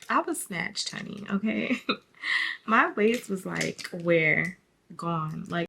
I was snatched, honey, okay? My waist was like, where? Gone. Like,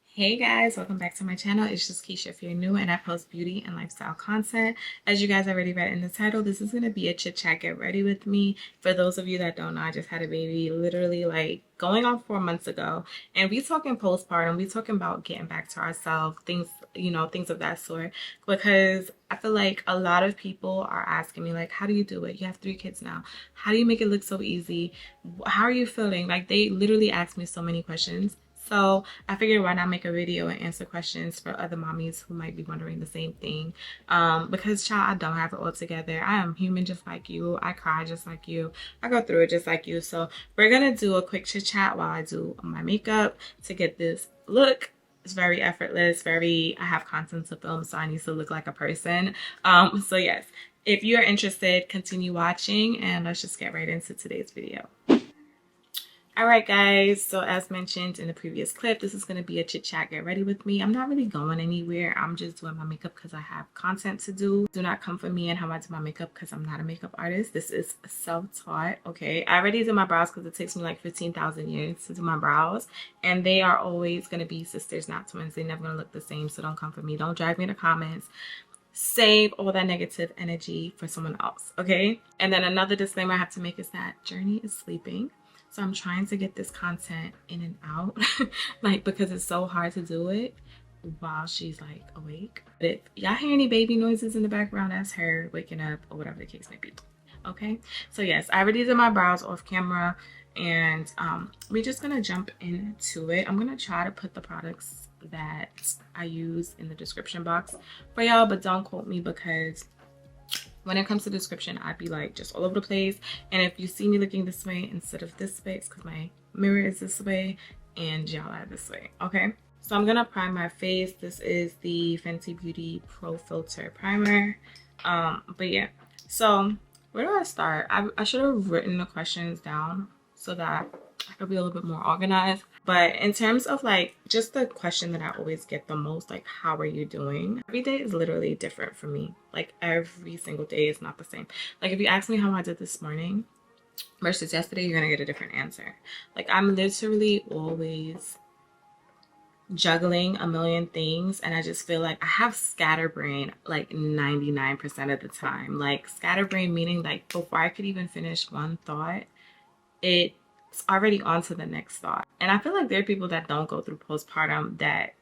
hey guys, welcome back to my channel. It's just Keisha if you're new, and I post beauty and lifestyle content. As you guys already read in the title, this is going to be a chit chat get ready with me. For those of you that don't know, I just had a baby literally like going on 4 months ago, and we talking postpartum, we talking about getting back to ourselves, things, you know, things of that sort, because I feel like a lot of people are asking me like, how do you do it? You have 3 kids now. How do you make it look so easy? How are you feeling? Like, they literally ask me so many questions. So I figured why not make a video and answer questions for other mommies who might be wondering the same thing. Because child, I don't have it all together. I am human just like you. I cry just like you. I go through it just like you. So we're gonna do a quick chit chat while I do my makeup to get this look. It's very effortless, I have content to film, so I need to look like a person. So yes, if you're interested, continue watching and let's just get right into today's video. Alright guys, so as mentioned in the previous clip, this is going to be a chit chat get ready with me. I'm not really going anywhere. I'm just doing my makeup because I have content to do. Do not come for me and how I do my makeup because I'm not a makeup artist. This is self-taught, okay? I already did my brows because it takes me like 15,000 years to do my brows. And they are always going to be sisters, not twins. They're never going to look the same, so don't come for me. Don't drag me in the comments. Save all that negative energy for someone else, okay? And then another disclaimer I have to make is that Journee is sleeping. So I'm trying to get this content in and out, like, because it's so hard to do it while she's like awake. But if y'all hear any baby noises in the background, that's her waking up or whatever the case may be. Okay, so yes, I already did my brows off camera, and we're just gonna jump into it. I'm gonna try to put the products that I use in the description box for y'all, but don't quote me because when it comes to description, I'd be like just all over the place. And if you see me looking this way instead of this way, it's because my mirror is this way and y'all are this way, okay? So I'm gonna prime my face. This is the Fenty Beauty Pro Filter Primer. But yeah, so where do I start? I should have written the questions down so that I could be a little bit more organized. But in terms of like just the question that I always get the most, like, how are you doing? Every day is literally different for me. Like, every single day is not the same. Like, if you ask me how I did this morning versus yesterday, you're gonna get a different answer. Like, I'm literally always juggling a million things, and I just feel like I have scatterbrain like 99% of the time. Like, scatterbrain meaning like before I could even finish one thought, it's already on to the next thought. And I feel like there are people that don't go through postpartum that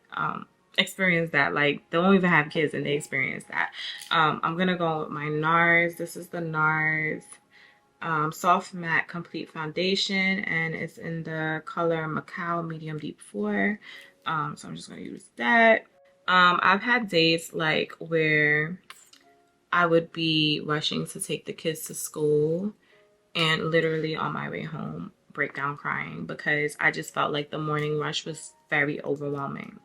experience that. Like, they don't even have kids and they experience that. I'm gonna go with my NARS. This is the NARS Soft Matte Complete Foundation, and it's in the color Macau Medium Deep 4. So I'm just gonna use that. I've had days like where I would be rushing to take the kids to school and literally on my way home break down crying because I just felt like the morning rush was very overwhelming.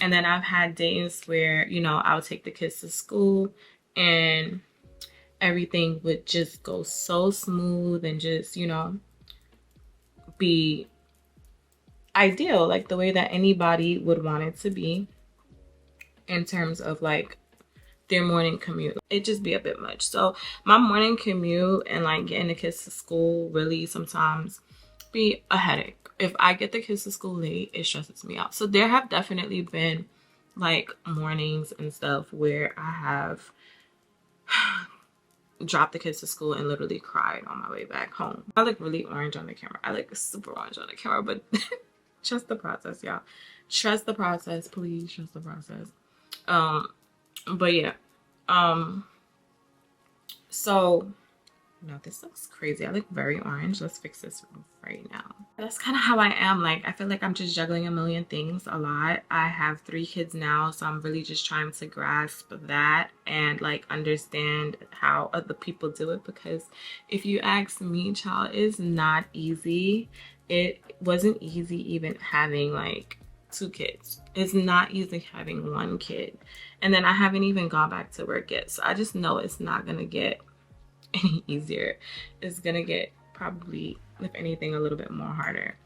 And then I've had days where, you know, I would take the kids to school and everything would just go so smooth and just, you know, be ideal, like the way that anybody would want it to be in terms of like their morning commute. It'd just be a bit much. So my morning commute and like getting the kids to school really sometimes be a headache. If I get the kids to school late, it stresses me out. So there have definitely been like mornings and stuff where I have dropped the kids to school and literally cried on my way back home. I look really orange on the camera. I look super orange on the camera, but trust the process, y'all. Trust the process, please. Trust the process. But yeah, so no, this looks crazy. I look very orange. Let's fix this right now. That's kind of how I am. Like, I feel like I'm just juggling a million things a lot. I have 3 kids now, so I'm really just trying to grasp that and like understand how other people do it, because if you ask me, child, it's not easy. It wasn't easy even having like 2 kids. It's not easy having 1 kid, and then I haven't even gone back to work yet, so I just know it's not gonna get any easier. It's gonna get probably, if anything, a little bit more harder.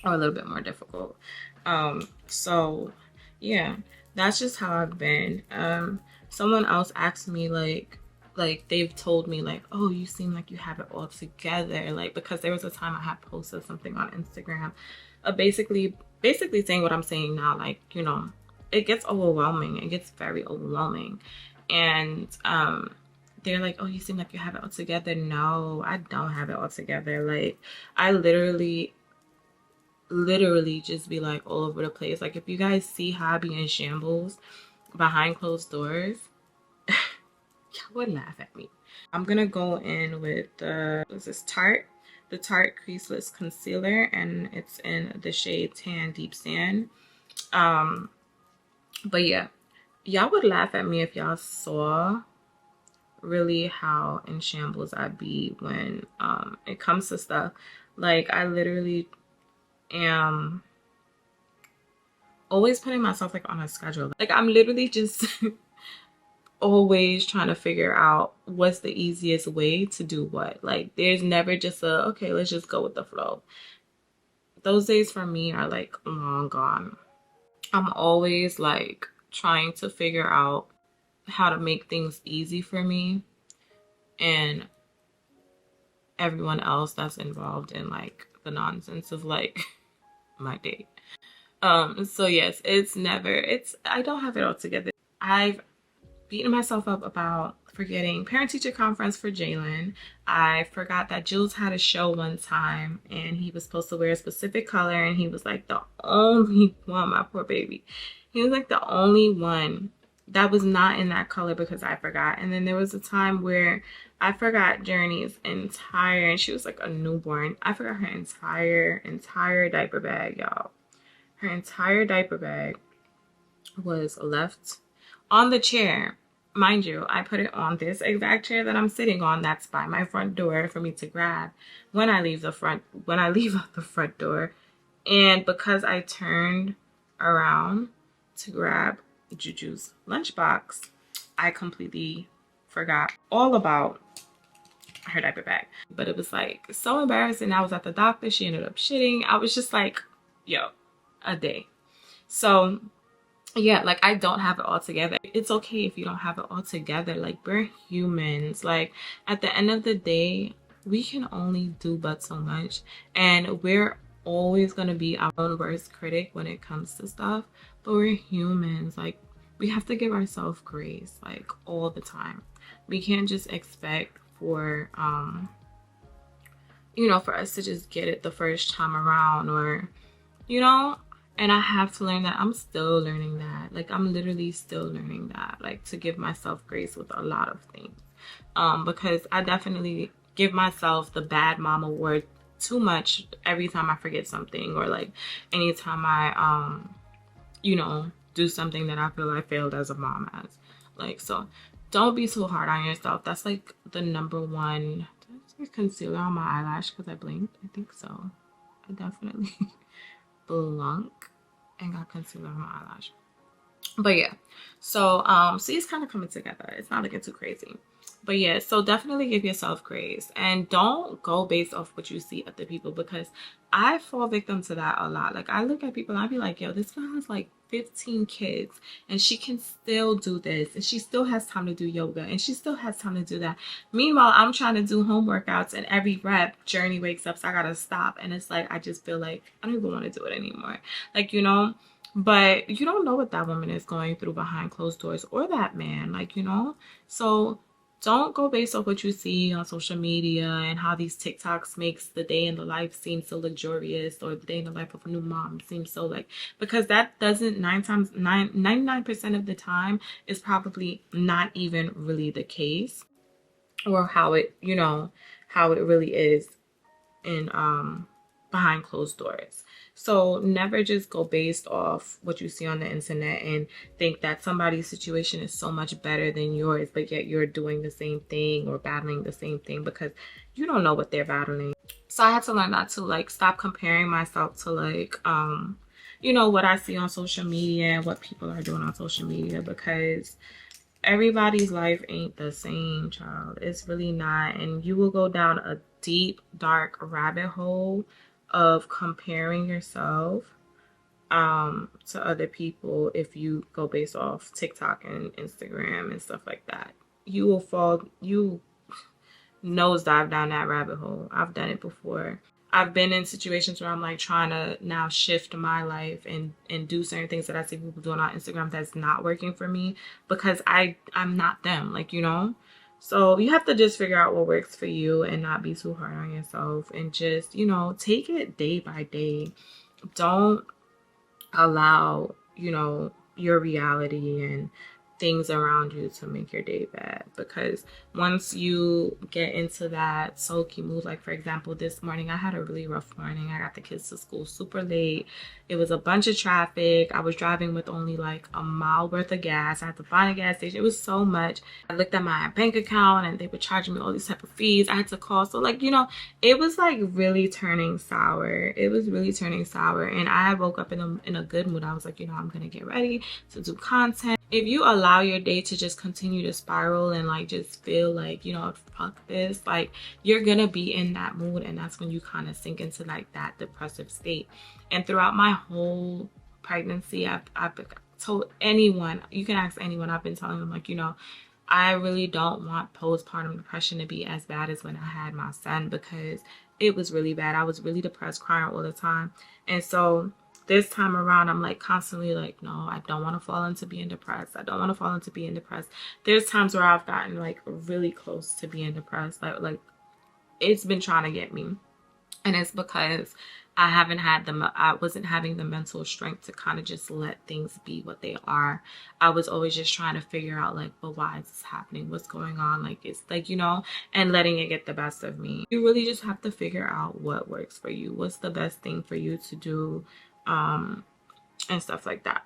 or a little bit more difficult. So yeah, that's just how I've been. Someone else asked me like they've told me like, oh, you seem like you have it all together, like because there was a time I had posted something on Instagram, basically saying what I'm saying now, like, you know, it gets overwhelming, it gets very overwhelming. And they're like, oh, you seem like you have it all together. No, I don't have it all together. Like, I literally just be like all over the place. Like, if you guys see how I be in shambles behind closed doors, y'all would laugh at me. I'm gonna go in with what's this, the Tarte Creaseless Concealer, and it's in the shade Tan Deep Sand. But yeah, y'all would laugh at me if y'all saw really how in shambles I be when it comes to stuff. Like, I literally am always putting myself like on a schedule. Like, I'm literally just always trying to figure out what's the easiest way to do what. Like, there's never just a, okay, let's just go with the flow. Those days for me are like long gone. I'm always like trying to figure out how to make things easy for me and everyone else that's involved in like the nonsense of like my day. So yes, I don't have it all together. I've beating myself up about forgetting parent-teacher conference for Jaelynn. I forgot that Jules had a show one time and he was supposed to wear a specific color, and he was like the only one, my poor baby. He was like the only one that was not in that color because I forgot. And then there was a time where I forgot Journee's entire, and she was like a newborn. I forgot her entire diaper bag, y'all. Her entire diaper bag was left on the chair. Mind you, I put it on this exact chair that I'm sitting on that's by my front door for me to grab when I leave out the front door. And because I turned around to grab Juju's lunchbox, I completely forgot all about her diaper bag. But it was like so embarrassing. I was at the doctor, she ended up shitting. I was just like, yo, a day. So yeah, like, I don't have it all together. It's okay if you don't have it all together. Like, we're humans. Like, at the end of the day, we can only do but so much, and we're always going to be our own worst critic when it comes to stuff. But we're humans. Like, we have to give ourselves grace, like, all the time. We can't just expect for you know, for us to just get it the first time around, or, you know. And I have to learn that. I'm still learning that. Like, I'm literally still learning that. Like, to give myself grace with a lot of things. Because I definitely give myself the bad mom award too much every time I forget something, or like anytime I, you know, do something that I feel I failed as a mom as. Like, so don't be too hard on yourself. That's like the number one. Did I say concealer on my eyelash because I blinked? I think so. I definitely blunk and got concealer on my eyelash. But yeah, so see, it's kind of coming together. It's not looking too crazy. But yeah, so definitely give yourself grace and don't go based off what you see other people, because I fall victim to that a lot. Like, I look at people and I be like, yo, this girl has like 15 kids and she can still do this, and she still has time to do yoga, and she still has time to do that. Meanwhile, I'm trying to do home workouts, and every rep Journee wakes up, so I gotta stop. And it's like, I just feel like I don't even want to do it anymore. Like, you know. But you don't know what that woman is going through behind closed doors, or that man, like, you know. So don't go based off what you see on social media and how these TikToks makes the day in the life seem so luxurious, or the day in the life of a new mom seem so like, because that doesn't 99% of the time is probably not even really the case, or how it, you know, how it really is in behind closed doors. So never just go based off what you see on the internet and think that somebody's situation is so much better than yours, but yet you're doing the same thing or battling the same thing, because you don't know what they're battling. So I had to learn that to like stop comparing myself to like you know, what I see on social media and what people are doing on social media, because everybody's life ain't the same, child. It's really not. And you will go down a deep, dark rabbit hole of comparing yourself to other people. If you go based off TikTok and Instagram and stuff like that, you will fall, you nosedive down that rabbit hole. I've done it before. I've been in situations where I'm like trying to now shift my life and do certain things that I see people doing on Instagram that's not working for me, because I'm not them, like, you know. So you have to just figure out what works for you and not be too hard on yourself, and just, you know, take it day by day. Don't allow, you know, your reality and things around you to make your day bad, because once you get into that sulky mood, like for example this morning I had a really rough morning. I got the kids to school super late. It was a bunch of traffic. I was driving with only like a mile worth of gas. I had to find a gas station. It was so much. I looked at my bank account and they were charging me all these type of fees. I had to call. So like, you know, it was like really turning sour. It was really turning sour. And I woke up in a good mood. I was like, you know, I'm gonna get ready to do content. If you allow your day to just continue to spiral and like just feel like, you know, fuck this, like you're gonna be in that mood, and that's when you kind of sink into like that depressive state. And throughout my whole pregnancy, I've told anyone, you can ask anyone, I've been telling them like, you know, I really don't want postpartum depression to be as bad as when I had my son, because it was really bad. I was really depressed, crying all the time. And so this time around, I'm like constantly like, no, I don't want to fall into being depressed. I don't want to fall into being depressed. There's times where I've gotten like really close to being depressed. Like it's been trying to get me. And it's because I wasn't having the mental strength to kind of just let things be what they are. I was always just trying to figure out like, but why is this happening? What's going on? Like, it's like, you know, and letting it get the best of me. You really just have to figure out what works for you. What's the best thing for you to do, and stuff like that.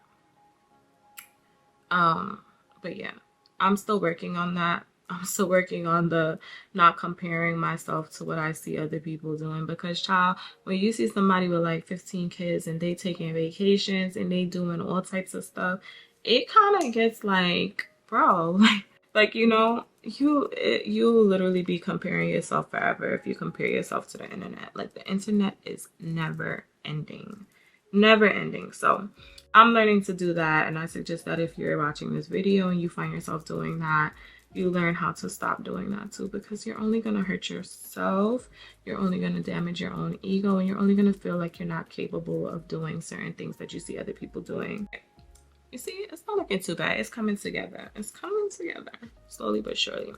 But yeah, I'm still working on that. I'm still working on the not comparing myself to what I see other people doing, because child, when you see somebody with like 15 kids and they taking vacations and they doing all types of stuff, it kind of gets like, bro, like, you know, you'll literally be comparing yourself forever if you compare yourself to the internet. Like the internet is never ending. Never ending. So I'm learning to do that, and I suggest that if you're watching this video and you find yourself doing that, you learn how to stop doing that too, because you're only going to hurt yourself. You're only going to damage your own ego, and you're only going to feel like you're not capable of doing certain things that you see other people doing. You see, it's not looking too bad. It's coming together. It's coming together slowly but surely.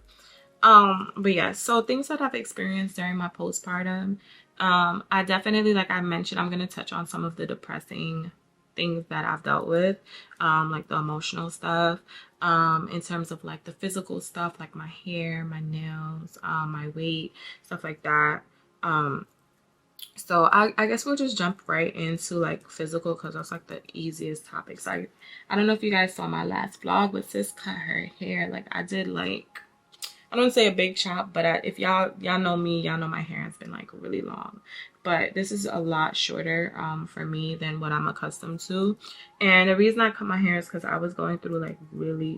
But yeah, so things that I've experienced during my postpartum, I definitely, like I mentioned, I'm going to touch on some of the depressing things that I've dealt with, like the emotional stuff, in terms of like the physical stuff, like my hair, my nails, my weight, stuff like that. So I guess we'll just jump right into like physical, because that's like the easiest topics. I don't know if you guys saw my last vlog, but sis cut her hair. Like I did like, I don't say a big chop, but if y'all know me, y'all know my hair has been like really long. But this is a lot shorter for me than what I'm accustomed to. And the reason I cut my hair is because I was going through like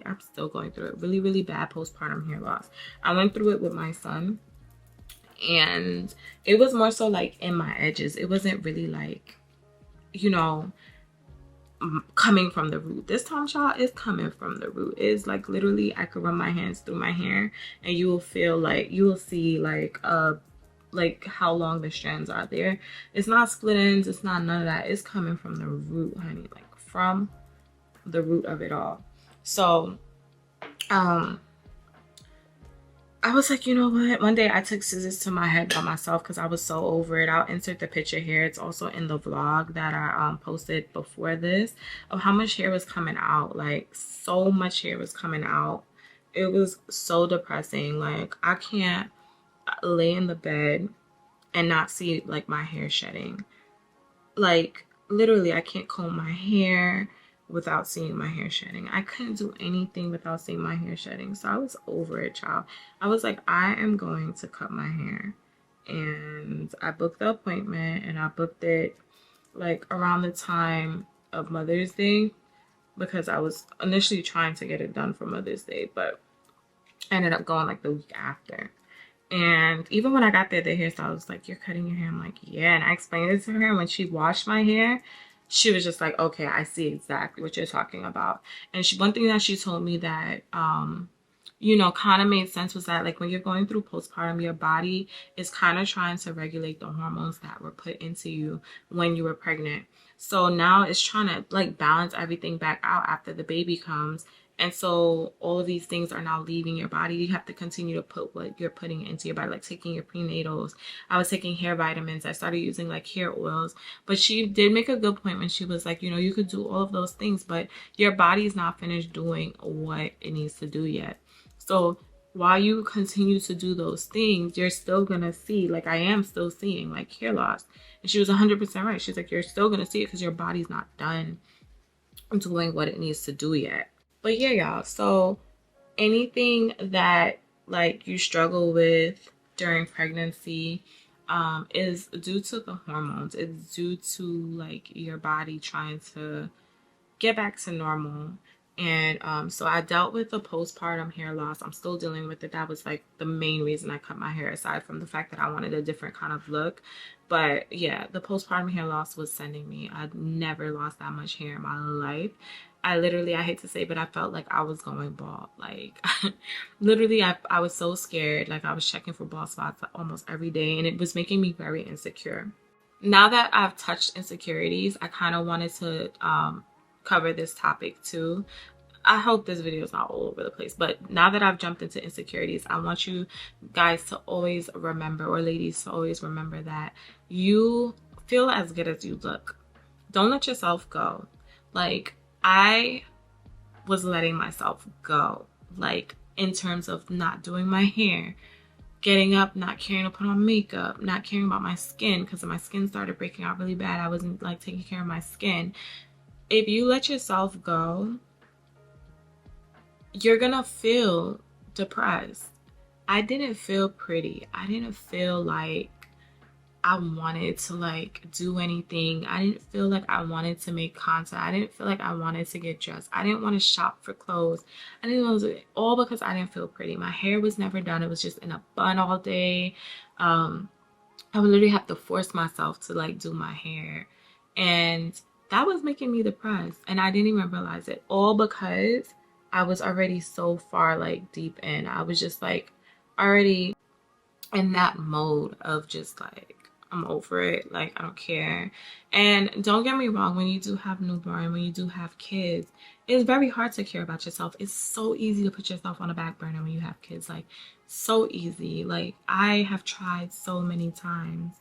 I'm still going through it, really bad postpartum hair loss. I went through it with my son, and it was more so like in my edges. It wasn't really like, you know, coming from the root. This time, child, is coming from the root. It's like literally I could run my hands through my hair and you will feel like, you will see like how long the strands are there. It's not split ends, it's not none of that. It's coming from the root, honey, like from the root of it all. So I was like, you know what? One day I took scissors to my head by myself because I was so over it. I'll insert the picture here. It's also in the vlog that I posted before this, of how much hair was coming out. Like so much hair was coming out. It was so depressing. Like I can't lay in the bed and not see like my hair shedding. Like literally I can't comb my hair without seeing my hair shedding. I couldn't do anything without seeing my hair shedding. So I was over it, child. I was like, I am going to cut my hair. And I booked the appointment, and I booked it like around the time of Mother's Day, because I was initially trying to get it done for Mother's Day, but I ended up going like the week after. And even when I got there, the hairstylist was like, "You're cutting your hair." I'm like, "Yeah." And I explained it to her. When she washed my hair, she was just like, "Okay, I see exactly what you're talking about." And one thing that she told me that, you know, kind of made sense was that, like, when you're going through postpartum, your body is kind of trying to regulate the hormones that were put into you when you were pregnant. So now it's trying to like balance everything back out after the baby comes. And so all of these things are now leaving your body. You have to continue to put what you're putting into your body, like taking your prenatals. I was taking hair vitamins. I started using like hair oils. But she did make a good point when she was like, you know, you could do all of those things, but your body's not finished doing what it needs to do yet. So while you continue to do those things, you're still going to see, like I am still seeing, like hair loss. And she was 100% right. She's like, you're still going to see it because your body's not done doing what it needs to do yet. But yeah, y'all. So anything that like you struggle with during pregnancy is due to the hormones. It's due to like your body trying to get back to normal. And so I dealt with the postpartum hair loss. I'm still dealing with it. That was like the main reason I cut my hair, aside from the fact that I wanted a different kind of look. But yeah, the postpartum hair loss was sending me. I'd never lost that much hair in my life. I literally, I hate to say, but I felt like I was going bald. Like literally, I was so scared. Like I was checking for bald spots almost every day, and it was making me very insecure. Now that I've touched insecurities, I kind of wanted to cover this topic too. I hope this video is not all over the place, but now that I've jumped into insecurities, I want you guys to always remember, or ladies to always remember, that you feel as good as you look. Don't let yourself go. Like, I was letting myself go, like in terms of not doing my hair, getting up, not caring to put on makeup, not caring about my skin, because my skin started breaking out really bad. I wasn't like taking care of my skin. If you let yourself go, you're gonna feel depressed. I didn't feel pretty. I didn't feel like I wanted to like do anything. I didn't feel like I wanted to make content. I didn't feel like I wanted to get dressed. I didn't want to shop for clothes. I didn't want to, all because I didn't feel pretty. My hair was never done. It was just in a bun all day. I would literally have to force myself to like do my hair. And that was making me depressed. And I didn't even realize it, all because I was already so far like deep in. I was just like already in that mode of just like, I'm over it. Like, I don't care. And don't get me wrong, when you do have newborn, when you do have kids, it's very hard to care about yourself. It's so easy to put yourself on a back burner when you have kids. Like, so easy. Like, I have tried so many times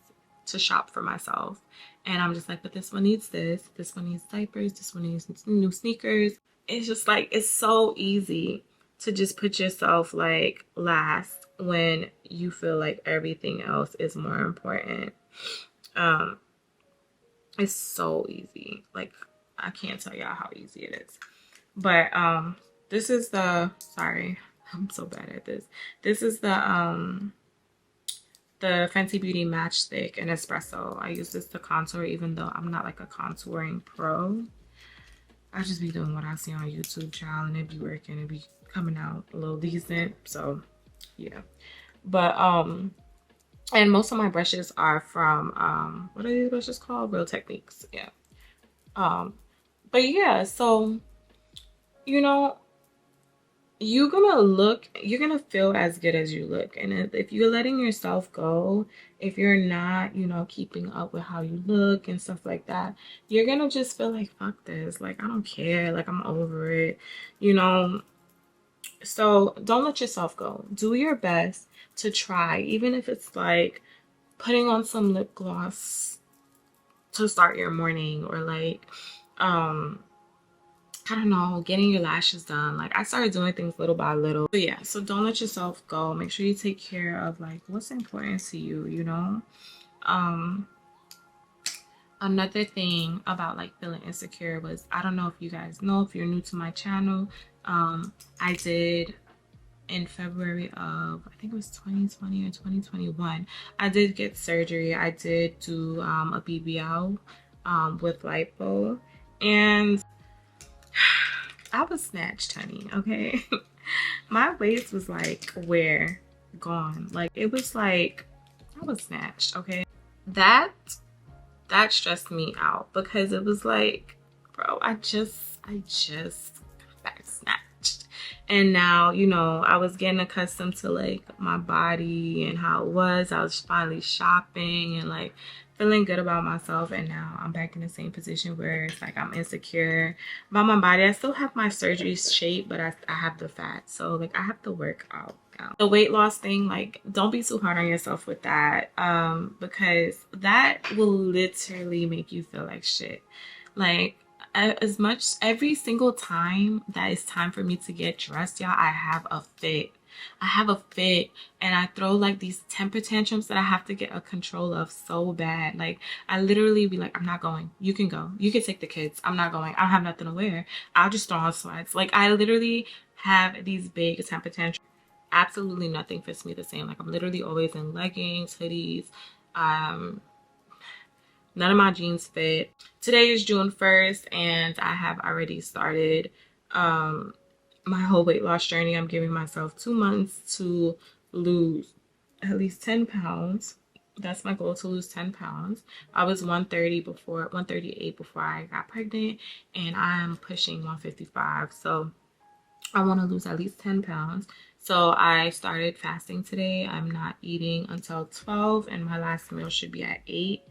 to shop for myself. And I'm just like, but this one needs this one needs diapers, this one needs new sneakers. It's just like, it's so easy to just put yourself like last when you feel like everything else is more important. It's so easy. Like, I can't tell y'all how easy it is. But this is the, sorry, I'm so bad at this. This is the Fenty Beauty Matchstick and Espresso. I use this to contour, even though I'm not like a contouring pro. I just be doing what I see on YouTube, child, and it be working. It be coming out a little decent. So yeah. But and most of my brushes are from what are these brushes called? Real Techniques. Yeah. But yeah, so you know, you're gonna feel as good as you look. And if you're letting yourself go, if you're not, you know, keeping up with how you look and stuff like that, you're gonna just feel like, fuck this, like I don't care, like I'm over it, you know. So don't let yourself go. Do your best to try, even if it's like putting on some lip gloss to start your morning, or like I don't know, getting your lashes done. Like, I started doing things little by little. But yeah, so don't let yourself go. Make sure you take care of like what's important to you, you know. Another thing about like feeling insecure was, I don't know if you guys know, if you're new to my channel, I did in February of, I think it was 2020 or 2021, I did get surgery. I did do a BBL with lipo, and I was snatched, honey, okay? My waist was like where gone. Like, it was like I was snatched. Okay, that stressed me out, because it was like, bro, I just got snatched. And now, you know, I was getting accustomed to like my body and how it was. I was finally shopping and like feeling good about myself, and now I'm back in the same position where it's like I'm insecure about my body. I still have my surgery shape, but I have the fat, so like I have to work out. The weight loss thing, like, don't be too hard on yourself with that, because that will literally make you feel like shit. Like, as much every single time that it's time for me to get dressed, y'all, I have a fit. And I throw like these temper tantrums that I have to get a control of so bad. Like, I literally be like, I'm not going. You can go. You can take the kids. I'm not going. I don't have nothing to wear. I'll just throw on sweats. Like, I literally have these big temper tantrums. Absolutely nothing fits me the same. Like, I'm literally always in leggings, hoodies. None of my jeans fit. Today is June 1st, and I have already started my whole weight loss journey. I'm giving myself 2 months to lose at least 10 pounds. That's my goal, to lose 10 pounds. I was 138 before I got pregnant, and I'm pushing 155. So I want to lose at least 10 pounds. So I started fasting today. I'm not eating until 12, and my last meal should be at 8.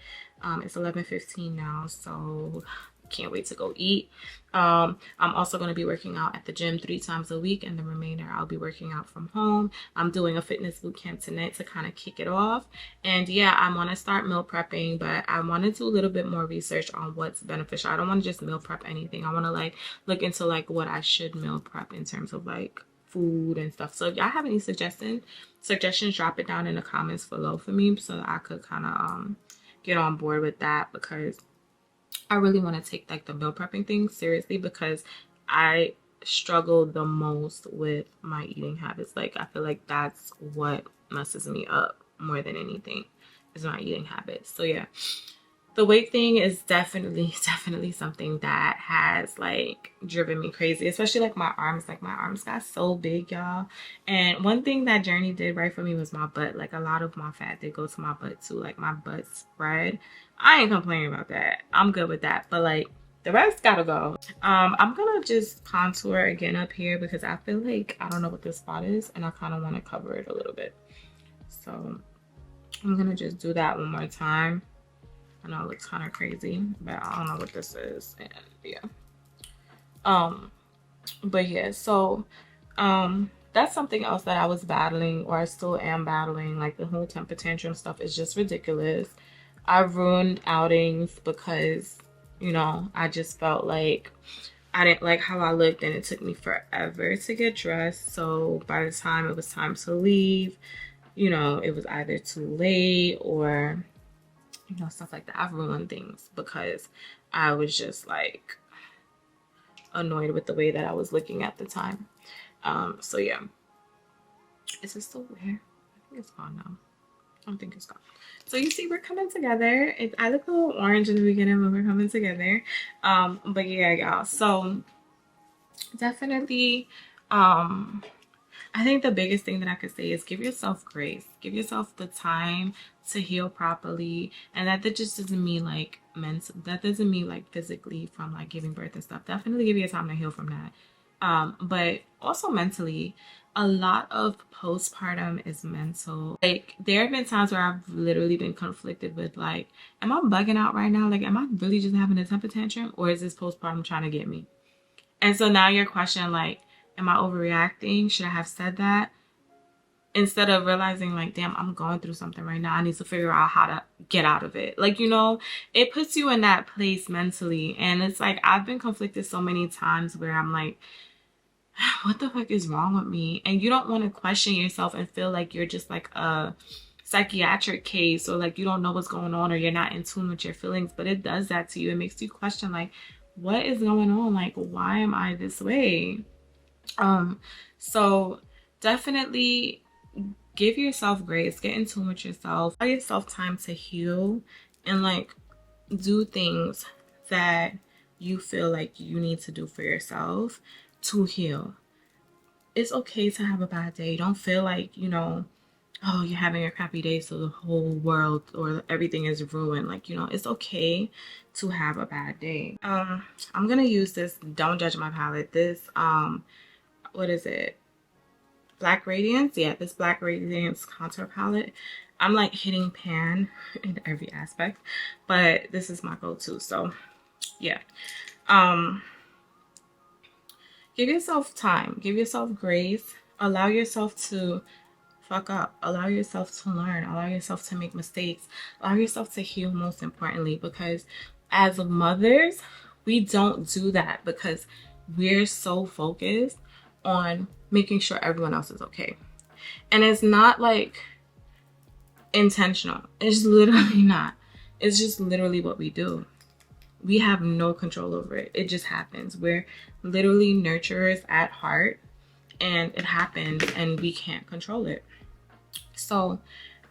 It's 11:15 now, so can't wait to go eat. I'm also going to be working out at the gym 3 times a week, and the remainder I'll be working out from home. I'm doing a fitness boot camp tonight to kind of kick it off. And yeah, I want to start meal prepping, but I want to do a little bit more research on what's beneficial. I don't want to just meal prep anything. I want to like look into like what I should meal prep in terms of like food and stuff. So if y'all have any suggestions, drop it down in the comments below for me, so that I could kind of get on board with that, because I really want to take like the meal prepping thing seriously, because I struggle the most with my eating habits. Like, I feel like that's what messes me up more than anything, is my eating habits. So yeah, the weight thing is definitely something that has like driven me crazy, especially like my arms. Like, my arms got so big, y'all. And one thing that Journee did right for me was my butt. Like, a lot of my fat did go to my butt too. Like, my butt spread. I ain't complaining about that. I'm good with that. But like, the rest gotta go. I'm gonna just contour again up here, because I feel like I don't know what this spot is, and I kind of want to cover it a little bit. So I'm gonna just do that one more time. I know it looks kind of crazy, but I don't know what this is. And yeah. But yeah, so that's something else that I was battling, or I still am battling. Like, the whole temper tantrum stuff is just ridiculous. I ruined outings because, you know, I just felt like I didn't like how I looked, and it took me forever to get dressed. So by the time it was time to leave, you know, it was either too late, or, you know, stuff like that. I've ruined things because I was just like annoyed with the way that I was looking at the time. So yeah, is it still there? I think it's gone now. I don't think it's gone. So you see, we're coming together. I look a little orange in the beginning, but we're coming together. But yeah, y'all, so definitely I think the biggest thing that I could say is give yourself grace. Give yourself the time to heal properly. And that just doesn't mean like mental. That doesn't mean like physically from like giving birth and stuff. Definitely give you time to heal from that. But also mentally, a lot of postpartum is mental. Like, there have been times where I've literally been conflicted with like, am I bugging out right now? Like, am I really just having a temper tantrum, or is this postpartum trying to get me? And so now you're questioning like, am I overreacting? Should I have said that? Instead of realizing like, damn, I'm going through something right now. I need to figure out how to get out of it. Like, you know, it puts you in that place mentally. And it's like, I've been conflicted so many times where I'm like, what the fuck is wrong with me? And you don't want to question yourself and feel like you're just like a psychiatric case, or like you don't know what's going on, or you're not in tune with your feelings. But it does that to you. It makes you question like, what is going on? Like, why am I this way? So definitely give yourself grace, get in tune with yourself, allow yourself time to heal, and like do things that you feel like you need to do for yourself to heal. It's okay to have a bad day. Don't feel like, you know, oh, you're having a crappy day, so the whole world or everything is ruined. Like, you know, it's okay to have a bad day. I'm gonna use this Don't Judge My Palette. This what is it? Black Radiance. Yeah, this Black Radiance contour palette. I'm like hitting pan in every aspect, but this is my go-to. So yeah. Um give yourself time, give yourself grace, allow yourself to fuck up, allow yourself to learn, allow yourself to make mistakes, allow yourself to heal, most importantly, because as mothers we don't do that because we're so focused on making sure everyone else is okay. And it's not like intentional, it's literally not, it's just literally what we do. We have no control over it, it just happens. We're literally nurturers at heart, and it happens and we can't control it. So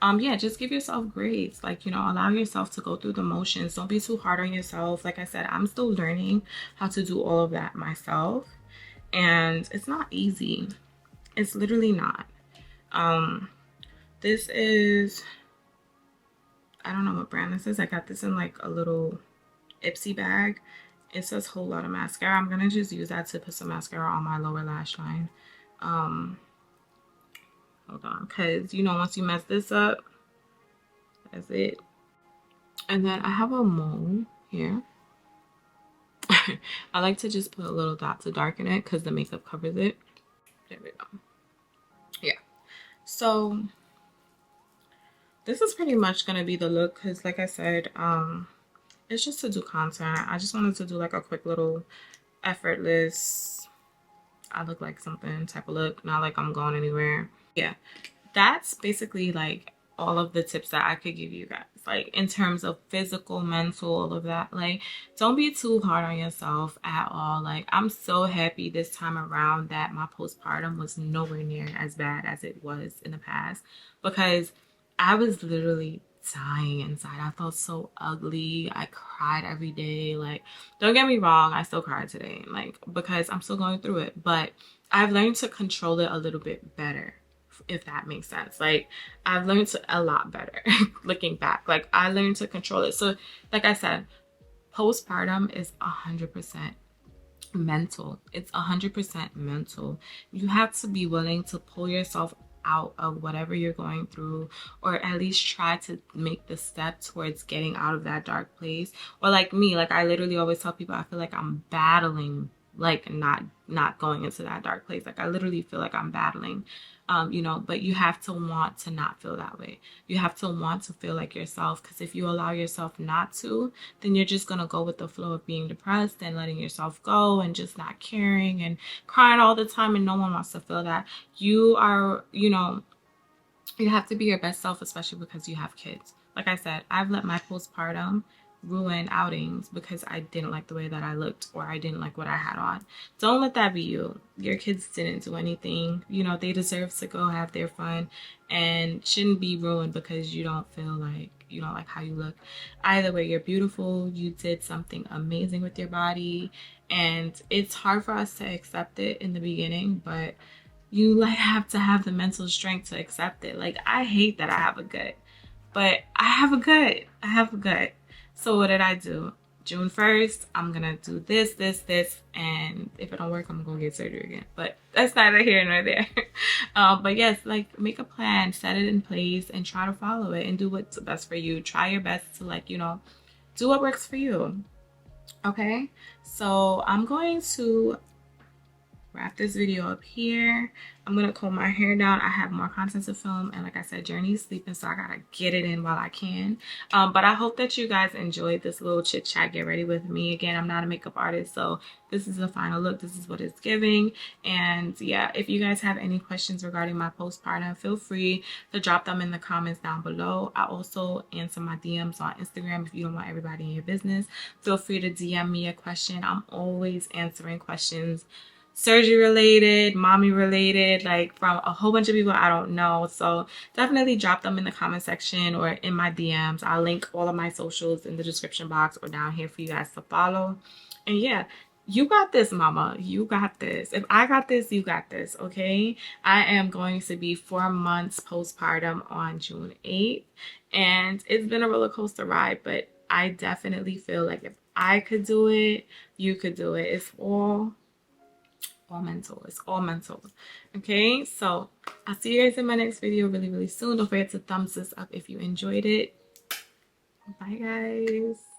yeah, just give yourself grace. Like, you know, allow yourself to go through the motions. Don't be too hard on yourself. Like I said, I'm still learning how to do all of that myself, and it's not easy. It's literally not. This is, I don't know what brand this is. I got this in like a little Ipsy bag. It says Whole Lotta Mascara. I'm gonna just use that to put some mascara on my lower lash line. Hold on, because you know, once you mess this up, that's it. And then I have a mole here. I like to just put a little dot to darken it because the makeup covers it. There we go. Yeah. So this is pretty much gonna be the look because, like I said, it's just to do content. I just wanted to do like a quick little effortless, I look like something type of look, not like I'm going anywhere. Yeah, that's basically like all of the tips that I could give you guys, like in terms of physical, mental, all of that. Like, don't be too hard on yourself at all. Like, I'm so happy this time around that my postpartum was nowhere near as bad as it was in the past, because I was literally dying inside. I felt so ugly. I cried every day. Like, don't get me wrong, I still cry today, like, because I'm still going through it, but I've learned to control it a little bit better, if that makes sense. Like, I've learned to a lot better looking back. Like, I learned to control it. So like I said, postpartum is 100% mental. It's 100% mental. You have to be willing to pull yourself out of whatever you're going through, or at least try to make the step towards getting out of that dark place. Or like me, like I literally always tell people, I feel like I'm battling, like not going into that dark place. Like, I literally feel like I'm battling, you know, but you have to want to not feel that way. You have to want to feel like yourself, because if you allow yourself not to, then you're just gonna go with the flow of being depressed and letting yourself go and just not caring and crying all the time, and no one wants to feel that. You are, you know, you have to be your best self, especially because you have kids. Like I said, I've let my postpartum ruin outings because I didn't like the way that I looked, or I didn't like what I had on. Don't let that be you. Your kids didn't do anything. You know, they deserve to go have their fun and shouldn't be ruined because you don't feel like, you don't like how you look. Either way, you're beautiful. You did something amazing with your body, and it's hard for us to accept it in the beginning, but you like have to have the mental strength to accept it. Like, I hate that I have a gut, but I have a gut. I have a gut. So what did I do? June 1st, I'm gonna do this, and if it don't work, I'm gonna get surgery again. But that's neither here nor there. But yes, like, make a plan, set it in place, and try to follow it and do what's best for you. Try your best to, like, you know, do what works for you. Okay, so I'm going to wrap this video up here. I'm gonna comb my hair down. I have more content to film, and like I said, Journee's sleeping, so I gotta get it in while I can. But I hope that you guys enjoyed this little chit chat get ready with me. Again, I'm not a makeup artist, so this is the final look. This is what it's giving. And yeah, if you guys have any questions regarding my postpartum, feel free to drop them in the comments down below. I also answer my DMs on Instagram. If you don't want everybody in your business, feel free to DM me a question. I'm always answering questions, surgery related, mommy related, like from a whole bunch of people I don't know. So definitely drop them in the comment section or in my DMs. I'll link all of my socials in the description box or down here for you guys to follow. And yeah, you got this, mama. You got this. If I got this, you got this, okay? I am going to be 4 months postpartum on June 8th. And it's been a roller coaster ride, but I definitely feel like if I could do it, you could do it. It's all mental. It's all mental. Okay, so I'll see you guys in my next video really, really soon. Don't forget to thumbs this up if you enjoyed it. Bye, guys.